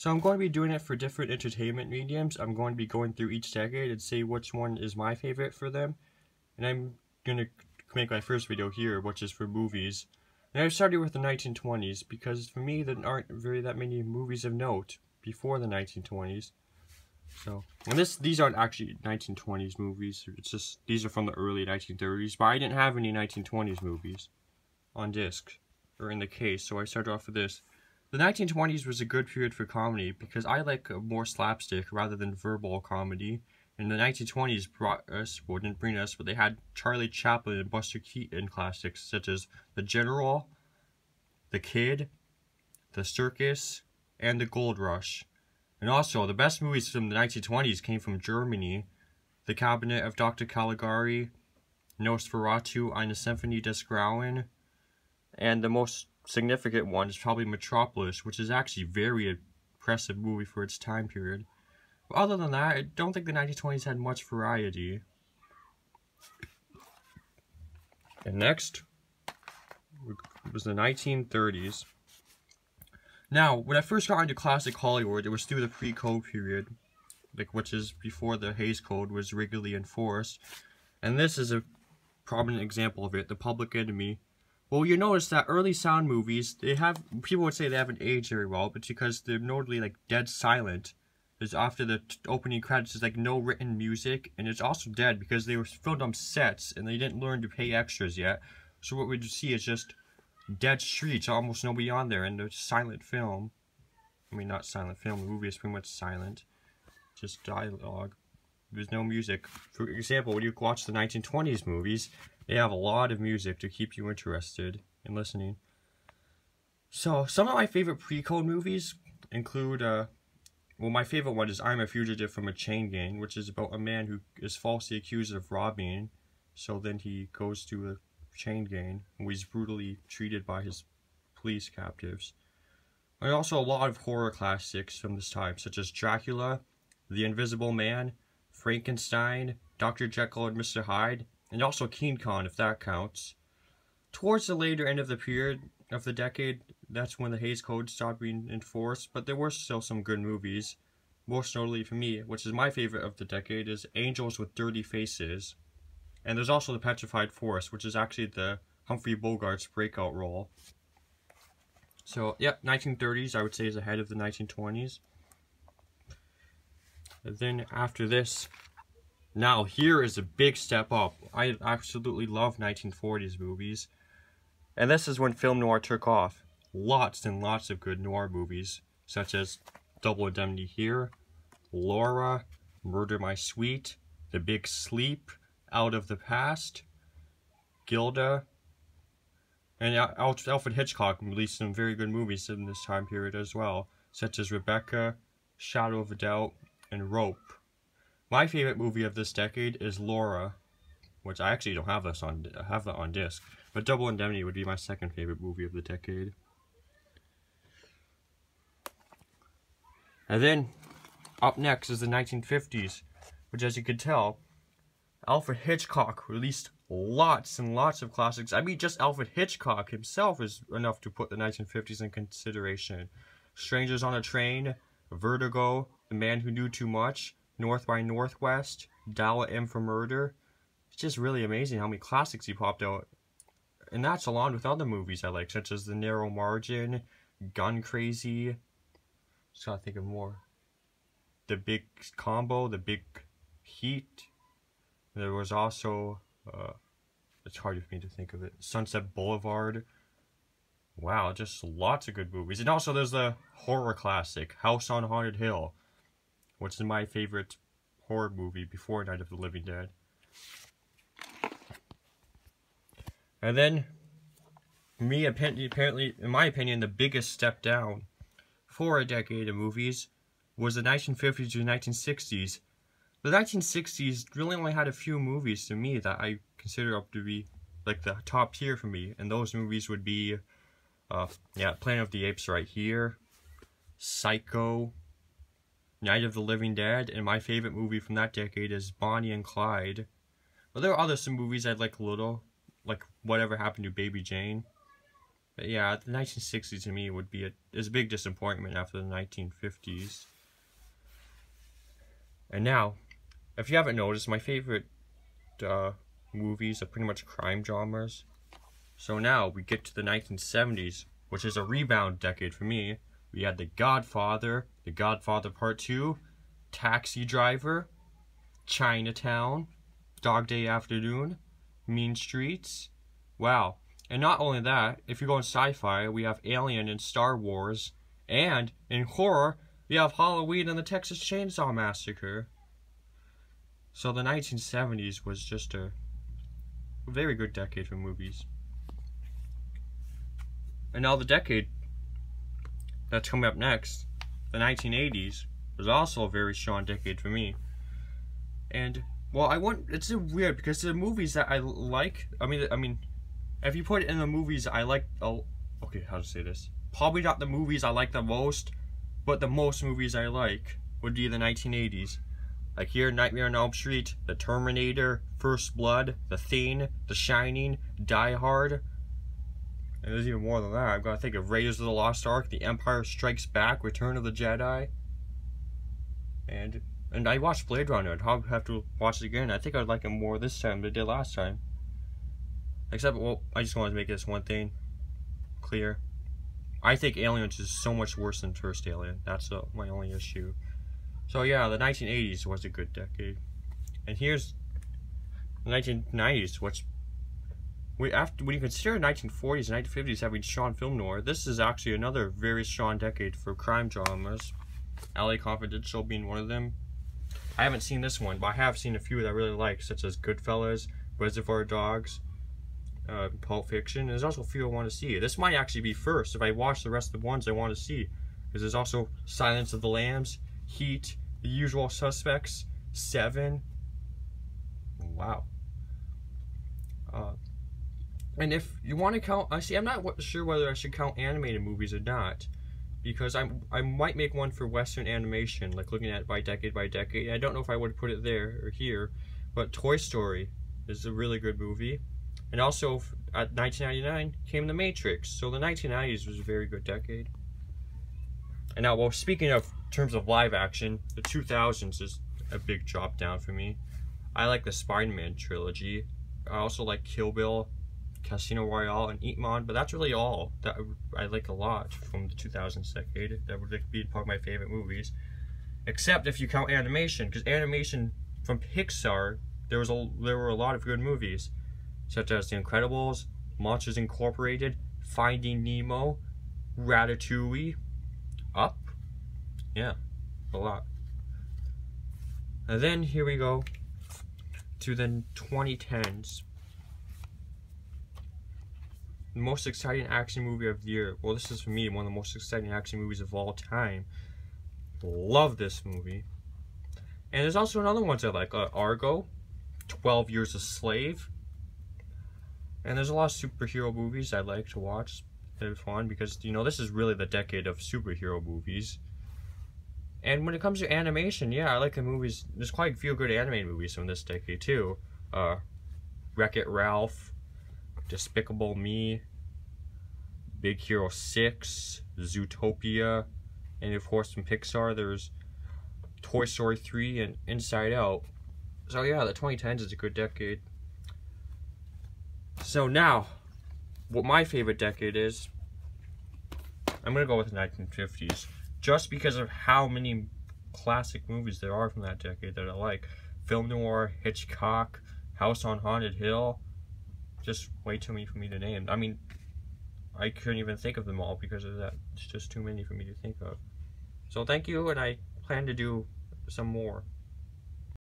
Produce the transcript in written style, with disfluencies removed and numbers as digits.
So I'm going to be doing it for different entertainment mediums. I'm going to be going through each decade and see which one is my favorite for them. And I'm going to make my first video here, which is for movies. And I started with the 1920s because for me there aren't that many movies of note before the 1920s. So, and these aren't actually 1920s movies. It's just these are from the early 1930s. But I didn't have any 1920s movies on disc or in the case, so I started off with this. The 1920s was a good period for comedy because I like more slapstick rather than verbal comedy. And the 1920s brought us, well, didn't bring us, but they had Charlie Chaplin and Buster Keaton classics such as The General, The Kid, The Circus, and The Gold Rush. And also, the best movies from the 1920s came from Germany. The Cabinet of Dr. Caligari, Nosferatu, Eine Symphonie des Grauen, and the most significant one is probably Metropolis, which is actually a very impressive movie for its time period. But other than that, I don't think the 1920s had much variety. And next was the 1930s. Now, when I first got into classic Hollywood, it was through the pre-Code period, which is before the Hays Code was regularly enforced. And this is a prominent example of it, The Public Enemy. Well, you notice that early sound movies, people would say they haven't aged very well, but because they're notably like dead silent. There's after the opening credits, there's like no written music, and it's also dead because they were filmed on sets and they didn't learn to pay extras yet. So what we see is just dead streets, almost nobody on there, and there's silent film. I mean, not silent film, the movie is pretty much silent. Just dialogue. There's no music. For example, when you watch the 1920s movies, they have a lot of music to keep you interested in listening. So, some of my favorite pre-Code movies include, well, my favorite one is I'm a Fugitive from a Chain Gang, which is about a man who is falsely accused of robbing. So then he goes to a chain gang, and he's brutally treated by his police captives. And also a lot of horror classics from this time, such as Dracula, The Invisible Man, Frankenstein, Dr. Jekyll and Mr. Hyde, and also King Kong, if that counts. Towards the later end of the period of the decade, that's when the Hays Code stopped being enforced, but there were still some good movies. Most notably for me, which is my favorite of the decade, is Angels with Dirty Faces. And there's also The Petrified Forest, which is actually the Humphrey Bogart's breakout role. So, yeah, 1930s I would say is ahead of the 1920s. And then after this, now here is a big step up. I absolutely love 1940s movies. And this is when film noir took off. Lots and lots of good noir movies, such as Double Indemnity Here, Laura, Murder My Sweet, The Big Sleep, Out of the Past, Gilda, and Alfred Hitchcock released some very good movies in this time period as well, such as Rebecca, Shadow of a Doubt, and Rope. My favorite movie of this decade is Laura, which I actually don't have this on. I have that on disc, but Double Indemnity would be my second favorite movie of the decade. And then up next is the 1950s, which, as you can tell, Alfred Hitchcock released lots and lots of classics. I mean, just Alfred Hitchcock himself is enough to put the 1950s in consideration. Strangers on a Train, Vertigo, The Man Who Knew Too Much, North by Northwest, Dial M for Murder. It's just really amazing how many classics he popped out. And that's along with other movies I like, such as The Narrow Margin, Gun Crazy. Just gotta think of more. The Big Combo, The Big Heat. There was also, it's hard for me to think of it, Sunset Boulevard. Wow, just lots of good movies. And also there's the horror classic, House on Haunted Hill, which is my favorite horror movie before Night of the Living Dead. And then, apparently, in my opinion, the biggest step down for a decade of movies was the 1950s to 1960s. The 1960s really only had a few movies to me that I consider up to be like the top tier for me, and those movies would be, Planet of the Apes right here, Psycho, Night of the Living Dead, and my favorite movie from that decade is Bonnie and Clyde. But there are some movies I'd like a little, like Whatever Happened to Baby Jane. But yeah, the 1960s to me is a big disappointment after the 1950s. And now, if you haven't noticed, my favorite movies are pretty much crime dramas. So now we get to the 1970s, which is a rebound decade for me. We had The Godfather Part 2, Taxi Driver, Chinatown, Dog Day Afternoon, Mean Streets. Wow. And not only that, if you go in sci-fi, we have Alien and Star Wars. And in horror, we have Halloween and the Texas Chainsaw Massacre. So the 1970s was just a very good decade for movies. And now the decade that's coming up next, the 1980s, was also a very strong decade for me. And, well, it's weird because the movies that I like, I mean, if you put it in the movies I like, okay, how to say this? Probably not the movies I like the most, but the most movies I like would be the 1980s. Like here, Nightmare on Elm Street, The Terminator, First Blood, The Thing, The Shining, Die Hard. And there's even more than that. I've got to think of Raiders of the Lost Ark, The Empire Strikes Back, Return of the Jedi. And I watched Blade Runner. I'd have to watch it again. I think I'd like it more this time than I did last time. Except, well, I just wanted to make this one thing clear. I think Aliens is so much worse than First Alien. That's my only issue. So yeah, the 1980s was a good decade. And here's the 1990s, which when you consider 1940s and 1950s having strong film noir, this is actually another very strong decade for crime dramas. LA Confidential being one of them. I haven't seen this one, but I have seen a few that I really like, such as Goodfellas, Reservoir Dogs, Pulp Fiction. There's also a few I want to see. This might actually be first if I watch the rest of the ones I want to see. Because there's also Silence of the Lambs, Heat, The Usual Suspects, Seven. Wow. And if you want to count, I'm not sure whether I should count animated movies or not, because I might make one for Western animation, like looking at it by decade. I don't know if I would put it there or here, but Toy Story is a really good movie. And also, at 1999 came The Matrix, so the 1990s was a very good decade. And now, well, speaking of terms of live action, the 2000s is a big drop down for me. I like the Spider-Man trilogy. I also like Kill Bill, Casino Royale, and Ip Man, but that's really all that I like a lot from the 2000s decade. That would be part of my favorite movies. Except if you count animation, because animation from Pixar, there were a lot of good movies, such as The Incredibles, Monsters Incorporated, Finding Nemo, Ratatouille, Up. Yeah, a lot. And then here we go to the 2010s. The most exciting action movie of the year. Well, this is for me one of the most exciting action movies of all time. Love this movie. And there's also another ones I like. Argo, 12 Years a Slave. And there's a lot of superhero movies I like to watch. They're fun because, you know, this is really the decade of superhero movies. And when it comes to animation, yeah, I like the movies. There's quite a few good animated movies from this decade too. Wreck-It Ralph, Despicable Me, Big Hero 6, Zootopia, and of course from Pixar there's Toy Story 3 and Inside Out. So yeah, the 2010s is a good decade. So now, what my favorite decade is, I'm going to go with the 1950s. Just because of how many classic movies there are from that decade that I like. Film noir, Hitchcock, House on Haunted Hill. Just way too many for me to name. I mean, I couldn't even think of them all because of that. It's just too many for me to think of. So thank you, and I plan to do some more.